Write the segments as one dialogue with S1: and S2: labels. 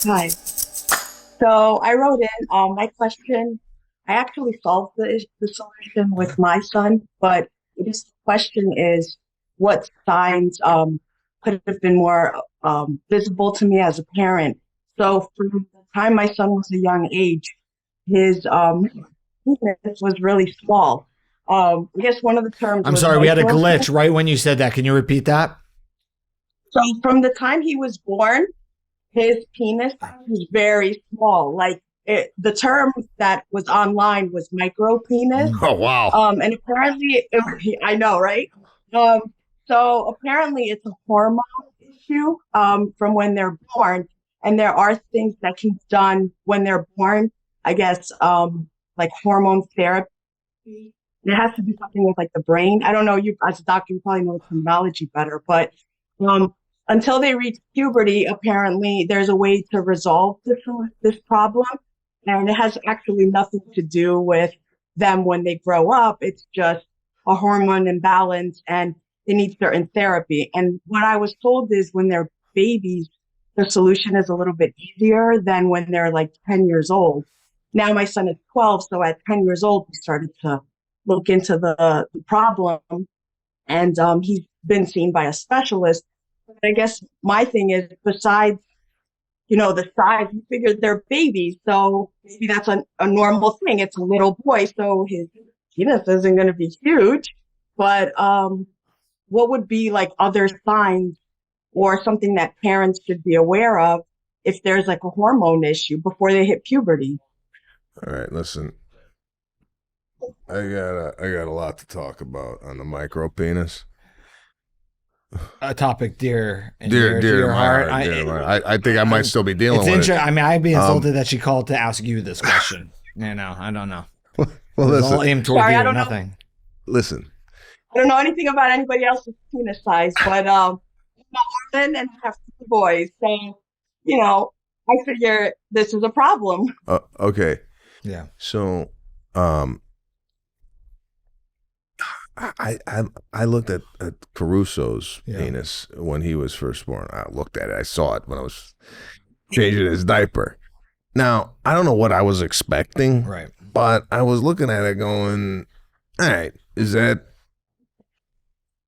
S1: Hi. So I wrote in my question. I actually solved the solution with my son, but I guess the question is what signs could have been more visible to me as a parent. So from the time my son was a young age, his penis was really small. I guess one of the terms
S2: I'm
S1: was
S2: sorry, we had a
S1: micro.
S2: glitch right when you said that. Can you repeat that?
S1: So from the time he was born, his penis was very small. The term that was online was micro penis.
S2: Oh, wow.
S1: And apparently, I know, right? Um, so apparently, it's a hormone issue from when they're born, and there are things that can be done when they're born. I guess like hormone therapy. It has to do something with like the brain. I don't know. You as a doctor, you probably know the terminology better, but um, until they reach puberty, apparently there's a way to resolve this problem, and it has actually nothing to do with them when they grow up. It's just a hormone imbalance, and they need certain therapy. And what I was told is when they're babies, the solution is a little bit easier than when they're like 10 years old. Now my son is 12, so at 10 years old, we started to look into the problem, and he's been seen by a specialist. But I guess my thing is, besides, the size, you figure they're babies, so maybe that's a normal thing. It's a little boy, so his penis isn't going to be huge. But what would be like other signs or something that parents should be aware of if there's like a hormone issue before they hit puberty?
S3: All right, listen. I got a lot to talk about on the micro penis.
S2: A topic dear and
S3: Dear
S2: to your
S3: to my
S2: heart.
S3: heart. Dear to my heart. I think I might still be dealing
S2: It's
S3: with
S2: interesting.
S3: it.
S2: I mean, I'd be insulted that she called to ask you this question. I don't know.
S3: Well,
S2: It's all
S3: listen.
S2: aimed toward
S1: Sorry, I
S2: you,
S1: don't know.
S2: nothing.
S3: Listen.
S1: I don't know anything about anybody else's penis size, but I'm a woman and I have two boys, so I figure this is a problem.
S3: Okay.
S2: Yeah.
S3: So, I looked at Caruso's penis when he was first born. I looked at it. I saw it when I was changing his diaper. Now, I don't know what I was expecting,
S2: Right.
S3: but I was looking at it going, all right, is that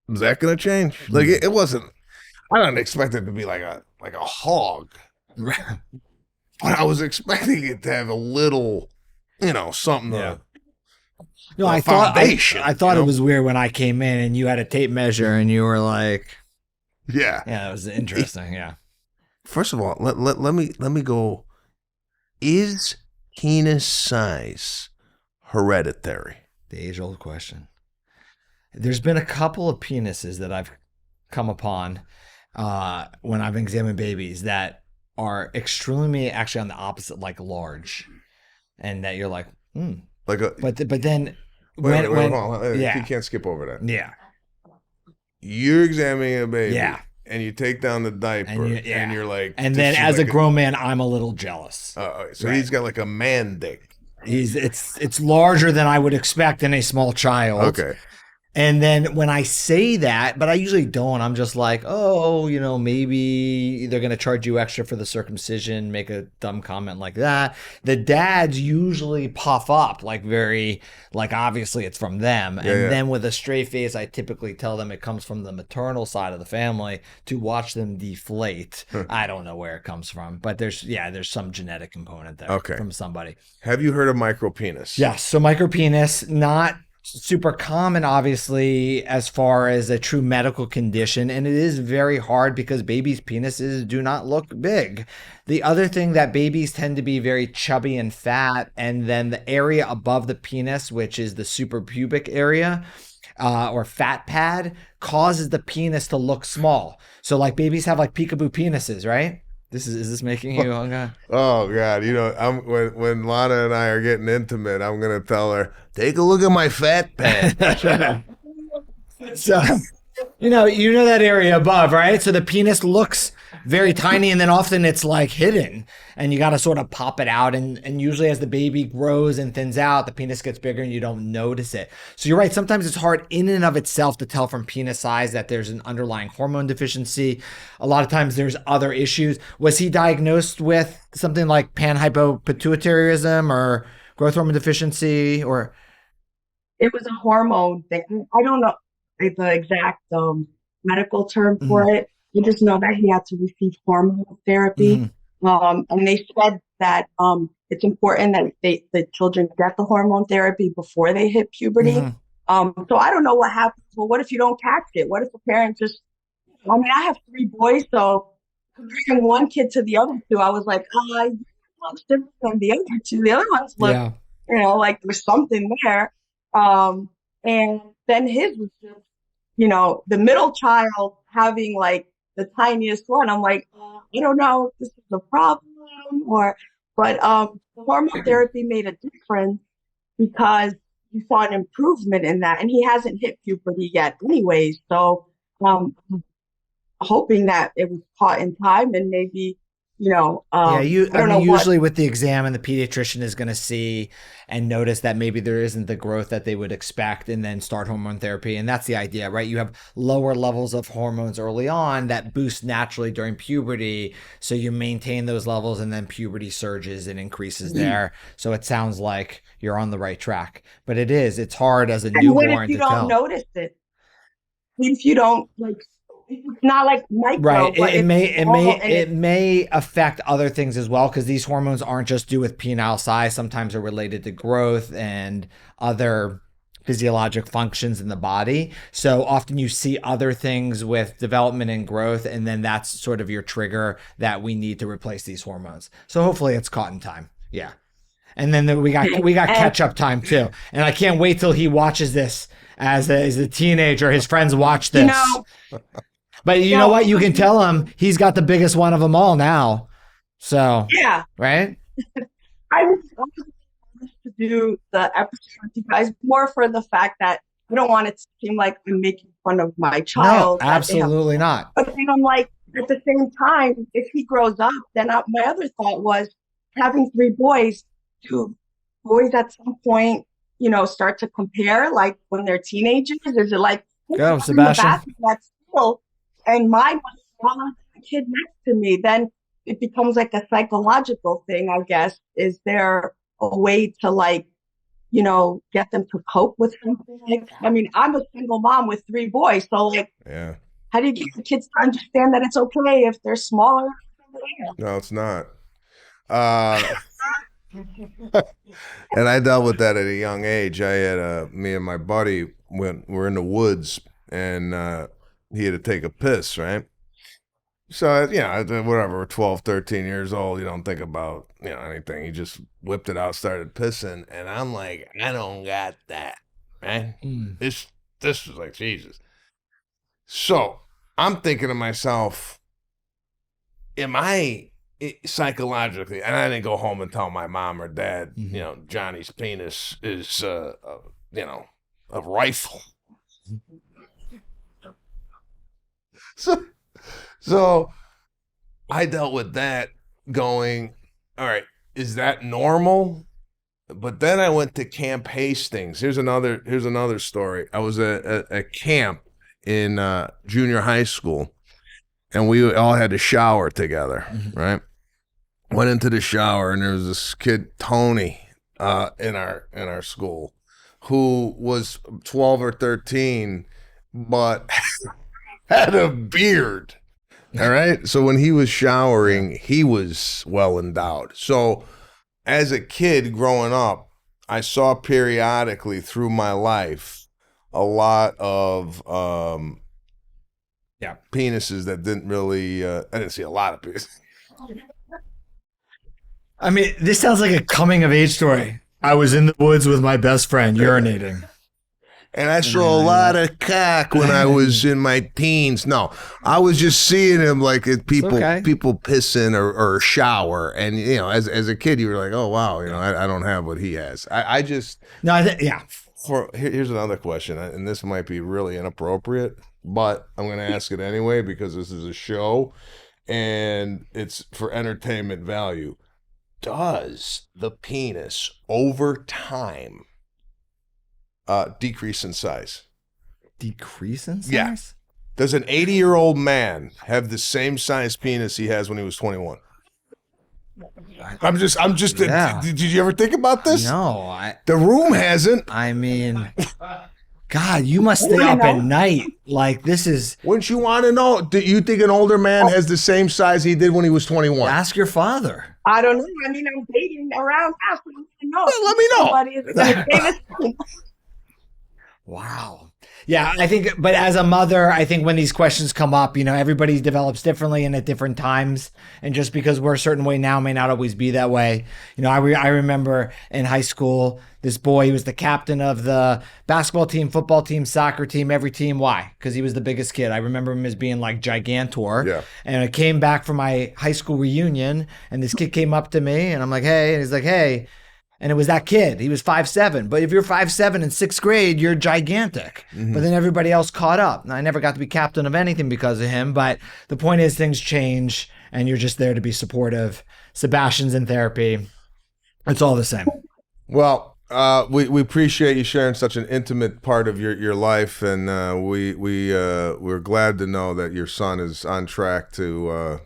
S3: going to change? Like, it wasn't, I didn't expect it to be like a hog,
S2: Right.
S3: but I was expecting it to have a little, something to.
S2: No, I thought it was weird when I came in and you had a tape measure and you were like,
S3: Yeah.
S2: yeah, it was interesting. Yeah.
S3: First of all, let me go. Is penis size hereditary?
S2: The age-old question. There's been a couple of penises that I've come upon when I've examined babies that are extremely actually on the opposite, like large, and that you're like,
S3: Like a.
S2: but then
S3: Wait,
S2: when
S3: hold on.
S2: yeah.
S3: You can't skip over that.
S2: Yeah.
S3: You're examining a baby.
S2: Yeah.
S3: And you take down the diaper. And you're like.
S2: And then as a grown man, I'm a little jealous.
S3: So he's got like a man dick.
S2: It's larger than I would expect in a small child.
S3: Okay.
S2: And then when I say that, but I usually don't, I'm just like, oh, maybe they're going to charge you extra for the circumcision, make a dumb comment like that. The dads usually puff up like obviously it's from them. And then with a straight face, I typically tell them it comes from the maternal side of the family to watch them deflate. I don't know where it comes from, but there's some genetic component there from somebody.
S3: Have you heard of micropenis?
S2: Yes. So micropenis, not super common, obviously, as far as a true medical condition, and it is very hard because babies' penises do not look big. The other thing that babies tend to be very chubby and fat, and then the area above the penis, which is the suprapubic area or fat pad, causes the penis to look small. So like babies have like peekaboo penises, right? Is this making you okay?
S3: Oh God! When Lana and I are getting intimate, I'm gonna tell her, take a look at my fat pad.
S2: So, you know that area above, right? So the penis looks very tiny, and then often it's like hidden, and you got to sort of pop it out. And usually as the baby grows and thins out, the penis gets bigger and you don't notice it. So you're right. Sometimes it's hard in and of itself to tell from penis size that there's an underlying hormone deficiency. A lot of times there's other issues. Was he diagnosed with something like panhypopituitarism or growth hormone deficiency, or?
S1: It was a hormone thing. I don't know the exact medical term for it. You just know that he had to receive hormone therapy. And they said that it's important that the children get the hormone therapy before they hit puberty. So I don't know what happens. Well, what if you don't catch it? What if a parent just, I mean, I have 3 boys, so comparing one kid to the other 2, I was like, you look different than the other 2. The other ones look, like there's something there. And then his was just, the middle child having like the tiniest one. I'm like, I don't know if this is a problem but the hormone therapy made a difference because you saw an improvement in that, and he hasn't hit puberty yet anyways. So, hoping that it was caught in time and maybe,
S2: usually with the exam, and the pediatrician is going to see and notice that maybe there isn't the growth that they would expect, and then start hormone therapy. And that's the idea, right? You have lower levels of hormones early on that boost naturally during puberty. So you maintain those levels, and then puberty surges and increases there. So it sounds like you're on the right track, but it's hard as a newborn to tell.
S1: What if you don't notice it? If you don't it's not like micro,
S2: right? It may affect other things as well, because these hormones aren't just do with penile size. Sometimes they're related to growth and other physiologic functions in the body. So often you see other things with development and growth, and then that's sort of your trigger that we need to replace these hormones. So hopefully it's caught in time. Yeah. And then we got catch up time too. And I can't wait till he watches this as a teenager. His friends watch this. But you know what? You can tell him he's got the biggest one of them all now. So, right?
S1: I was to do the episode with you guys more for the fact that I don't want it to seem like I'm making fun of my child.
S2: No, absolutely not.
S1: But then I'm like, at the same time, if he grows up, then my other thought was having 3 boys, do boys at some point, start to compare, like when they're teenagers? Is it like,
S2: go, Sebastian?
S1: That's cool. And mine was a kid next to me. Then it becomes like a psychological thing, I guess. Is there a way to get them to cope with something? I mean, I'm a single mom with 3 boys. So how do you get the kids to understand that it's okay if they're smaller?
S3: No, it's not. And I dealt with that at a young age. I had me and my buddy we're in the woods, and he had to take a piss, right? So, whatever, 12, 13 years old, you don't think about, anything. He just whipped it out, started pissing, and I'm like, I don't got that, right? This was like, Jesus. So I'm thinking to myself, am I psychologically, and I didn't go home and tell my mom or dad, Johnny's penis is, a rifle. So I dealt with that going, all right, is that normal? But then I went to Camp Hastings. Here's another story. I was at a camp in junior high school, and we all had to shower together, right? Went into the shower, and there was this kid, Tony, in our school, who was 12 or 13, but had a beard. All right. So when he was showering, he was well endowed. So as a kid growing up, I saw periodically through my life a lot of penises that didn't really, I didn't see a lot of penises.
S2: I mean, this sounds like a coming of age story. I was in the woods with my best friend urinating.
S3: And I saw a lot of cock when I was in my teens. No, I was just seeing him like people pissing or shower. And, as a kid, you were like, oh, wow, I don't have what he has. Here's another question, and this might be really inappropriate, but I'm going to ask it anyway because this is a show. and it's for entertainment value. Does the penis over time decrease in size?
S2: Decrease in size?
S3: Yeah. Does an 80-year-old man have the same size penis he has when he was 21? I'm just.
S2: Yeah.
S3: Did you ever think about this?
S2: No,
S3: The room hasn't.
S2: I mean, God, you must stay up at night. Like, this is.
S3: Wouldn't you want to know? Do you think an older man has the same size he did when he was 21?
S2: Ask your father.
S1: I don't know. I mean, I'm dating around now, so I don't know.
S3: Well, let me know.
S1: Somebody is gonna say this.
S2: Wow. Yeah, I think, but as a mother, I think when these questions come up, everybody develops differently and at different times. And just because we're a certain way now may not always be that way. I remember in high school, this boy, he was the captain of the basketball team, football team, soccer team, every team. Why? Because he was the biggest kid. I remember him as being like gigantor.
S3: Yeah.
S2: And I came back from my high school reunion and this kid came up to me and I'm like, hey, and he's like, hey. And it was that kid. He was 5'7". But if you're 5'7" in sixth grade, you're gigantic. But then everybody else caught up. Now, I never got to be captain of anything because of him. But the point is, things change, and you're just there to be supportive. Sebastian's in therapy. It's all the same.
S3: Well, we appreciate you sharing such an intimate part of your life, and we're glad to know that your son is on track to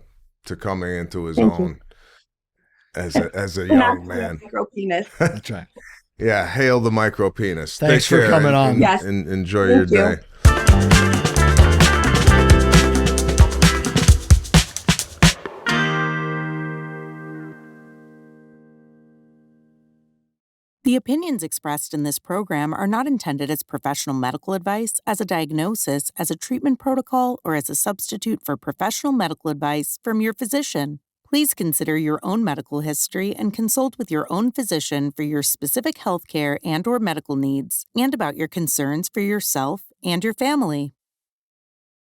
S3: coming into his own. As a young man.
S1: Micropenis.
S2: That's right.
S3: Yeah, hail the micropenis.
S2: Thanks
S3: Take
S2: for
S3: care
S2: coming on.
S1: Yes.
S3: And enjoy
S1: Thank
S3: your
S1: you.
S3: day.
S4: The opinions expressed in this program are not intended as professional medical advice, as a diagnosis, as a treatment protocol, or as a substitute for professional medical advice from your physician. Please consider your own medical history and consult with your own physician for your specific healthcare and/or medical needs and about your concerns for yourself and your family.